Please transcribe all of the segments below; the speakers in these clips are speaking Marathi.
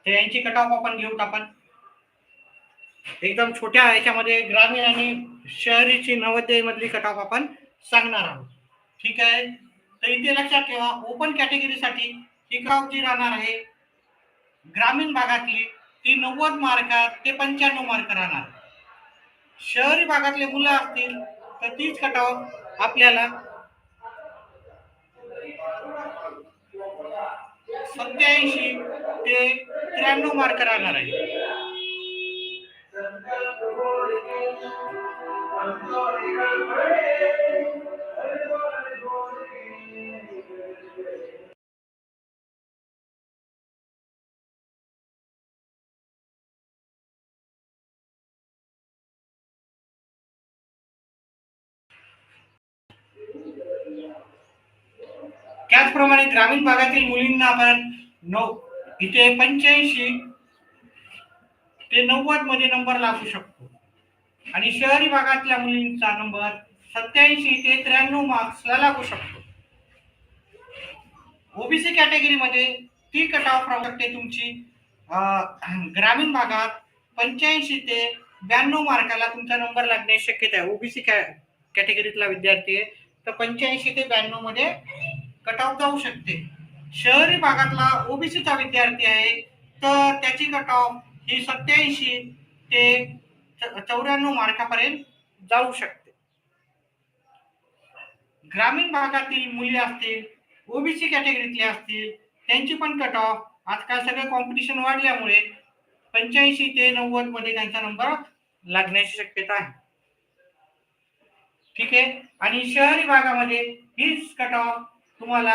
तर यांची कट ऑफ आपण घेऊत. आपण एकदम छोट्या ह्याच्यामध्ये ग्रामीण आणि शहरीची नवोदय मधली कट ऑफ आपण सांगणार आहोत. ठीक आहे. तर इथे लक्षात ठेवा, ओपन कॅटेगरीसाठी ही कट ऑफ जी राहणार आहे ग्रामीण भागातली ती 90 मार्क ते 95 मार्क राहणार. शहरी भागातले मुलं असतील तर तीच कट ऑफ आपल्याला 87 ते 93 मार्क राहणार आहे. त्याचप्रमाणे ग्रामीण भागातील मुलींना आपण इथे 85 ते 90 मध्ये नंबर लागू शकतो आणि शहरी भागातल्या मुलींचा नंबर 87 ते 93 मार्क्सला लागू शकतो. ओबीसी कॅटेगरीमध्ये ती कट ऑफ राहू शकते तुमची ग्रामीण भागात 85 ते 92 मार्काला तुमचा नंबर लागण्याची शक्यता आहे. ओबीसी कॅटेगरीतला विद्यार्थी आहे तर 85 ते 92 मध्ये कट ऑफ जाऊ शकते. शहरी भागातला ओबीसीचा विद्यार्थी आहे तर त्याची कट ऑफ ही 87 ते 94 मार्कापर्यंत जाऊ शकते. ग्रामीण भागातील मुली असतील, ओबीसी कॅटेगरीतले असतील, त्यांची पण कट ऑफ आजकाल सगळं कॉम्पिटिशन वाढल्यामुळे 85 ते 90 मध्ये त्यांचा नंबर लागण्याची शक्यता आहे. ठीक आहे. आणि शहरी भागामध्ये हीच कट ऑफ तुम्हाला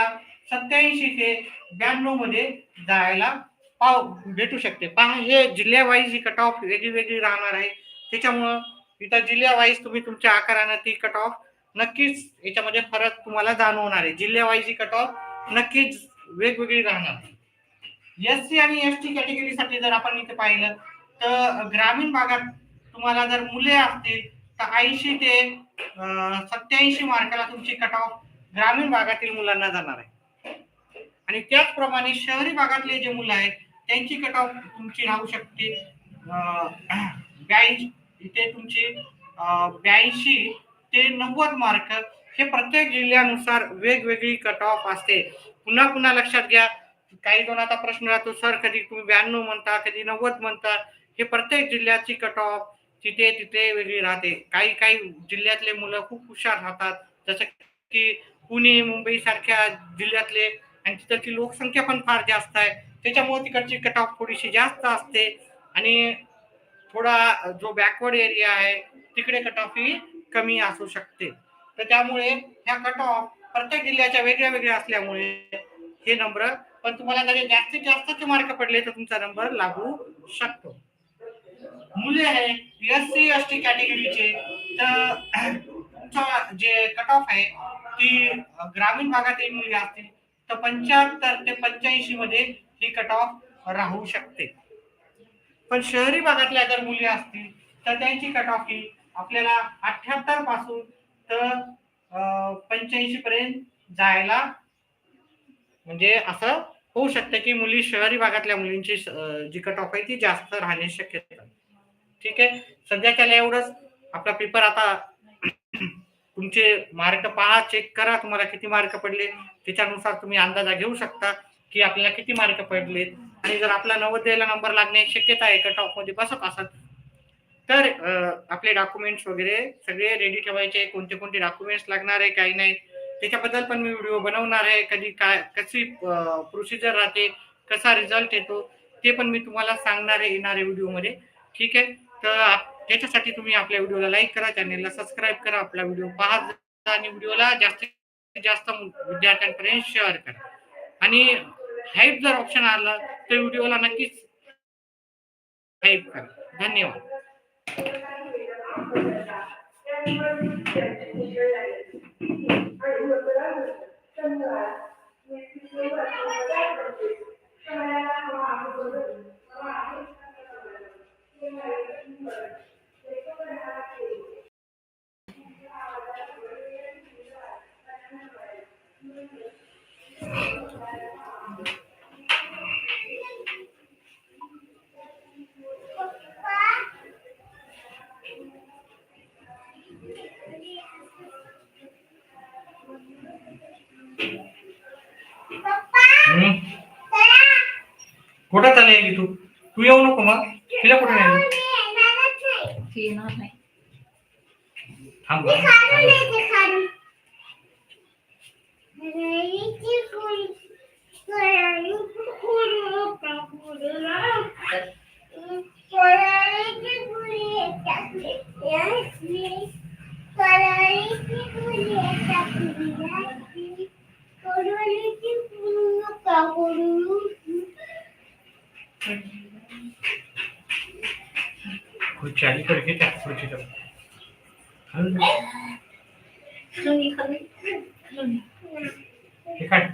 87 ते 92 मध्ये जायला भेटू शकते. पहा, हे जिल्ह्या वाईज ही कट ऑफ वेगळी वेगळी राहणार आहे. त्याच्यामुळं इथं जिल्ह्या वाईज तुम्ही तुमच्या आकारानं ती कट ऑफ नक्कीच याच्यामध्ये फरक तुम्हाला जाणवणार आहे. जिल्ह्या वाईज ही कट ऑफ नक्कीच वेगवेगळी राहणार. एससी आणि एसटी कॅटेगरीसाठी जर आपण इथे पाहिलं तर ग्रामीण भागात तुम्हाला जर मुले असतील तर 80 ते 87 मार्काला तुमची कट ऑफ ग्रामीण भागातील मुलांना जाणार आहे. आणि त्याचप्रमाणे शहरी भागातले जे मुलं आहेत त्यांची कट ऑफ तुमची राहू शकते 82 इथे तुमची 82 ते 90 मार्क. हे प्रत्येक जिल्ह्यानुसार वेगवेगळी कट ऑफ असते. पुन्हा पुन्हा लक्षात घ्या, काही जण आता प्रश्न राहतो, सर कधी तुम्ही 92 म्हणता, कधी 90 म्हणता. हे प्रत्येक जिल्ह्याची कट ऑफ तिथे तिथे वेगळी राहते. काही काही जिल्ह्यातले मुलं खूप हुशार राहतात, जसं की पुणे मुंबई सारख्या जिल्ह्यातले, आणि तिथलची लोकसंख्या पण फार जास्त आहे त्याच्यामुळे तिकडची कट ऑफ थोडीशी जास्त असते. आणि थोडा जो बॅकवर्ड एरिया आहे तिकडे कट ऑफ ही कमी असू शकते. तर त्यामुळे ह्या कट ऑफ प्रत्येक जिल्ह्याच्या वेगळ्या वेगळ्या असल्यामुळे हे नंबर, पण तुम्हाला जरी जास्तीत जास्तचे मार्क पडले तर तुमचा नंबर लागू शकतो. मुले आहे एससी एसटी कॅटेगरीचे तर तुमचं जे कट ऑफ आहे ती ग्रामीण भागातील मुली असतील तर 75 ते 85 मध्ये ही कट ऑफ राहू शकते. पण शहरी भागातल्या जर मुली असतील तर त्यांची कट ऑफ ही आपल्याला 78 पासून तर 85 पर्यंत जायला म्हणजे असं होऊ शकतं की मुली शहरी भागातल्या मुलींची जी कट ऑफ आहे ती जास्त राहण्याची शक्यता. ठीक आहे. सध्याच्याला एवढंच. आपला पेपर आता तुमचे मार्क पहा, चेक करा तुम्हाला किती मार्क पडले, त्याच्यानुसार तुम्ही अंदाजा घेऊ शकता की आपल्याला किती मार्क पडलेत. आणि जर आपला 90 नंबर लागण्याची शक्यता आहे कट ऑफ मध्ये बसत असत तर आपले डॉक्युमेंट्स वगैरे सगळे रेडी ठेवायचे. कोणते कोणते डॉक्युमेंट्स लागणार आहे काही नाही त्याच्याबद्दल पण मी व्हिडिओ बनवणार आहे. कधी काय कशी प्रोसिजर राहते, कसा रिझल्ट येतो ते पण मी तुम्हाला सांगणार आहे येणाऱ्या व्हिडिओमध्ये. ठीक आहे. तर त्याच्यासाठी तुम्ही आपल्या व्हिडिओला लाईक करा, चॅनेलला सबस्क्राईब करा, आपला व्हिडिओ पहा आणि व्हिडिओला जास्तीत जास्त विद्यार्थ्यांपर्यंत शेअर करा. आणि हाईप जर ऑप्शन आला तर व्हिडिओला नक्कीच हाईप करा. धन्यवाद. कशाला यायली तू तू येऊ नको मग तिला कुठे नाही थांब खुर्ची अलीकडे घे त्या खुर्चीच्या हे काय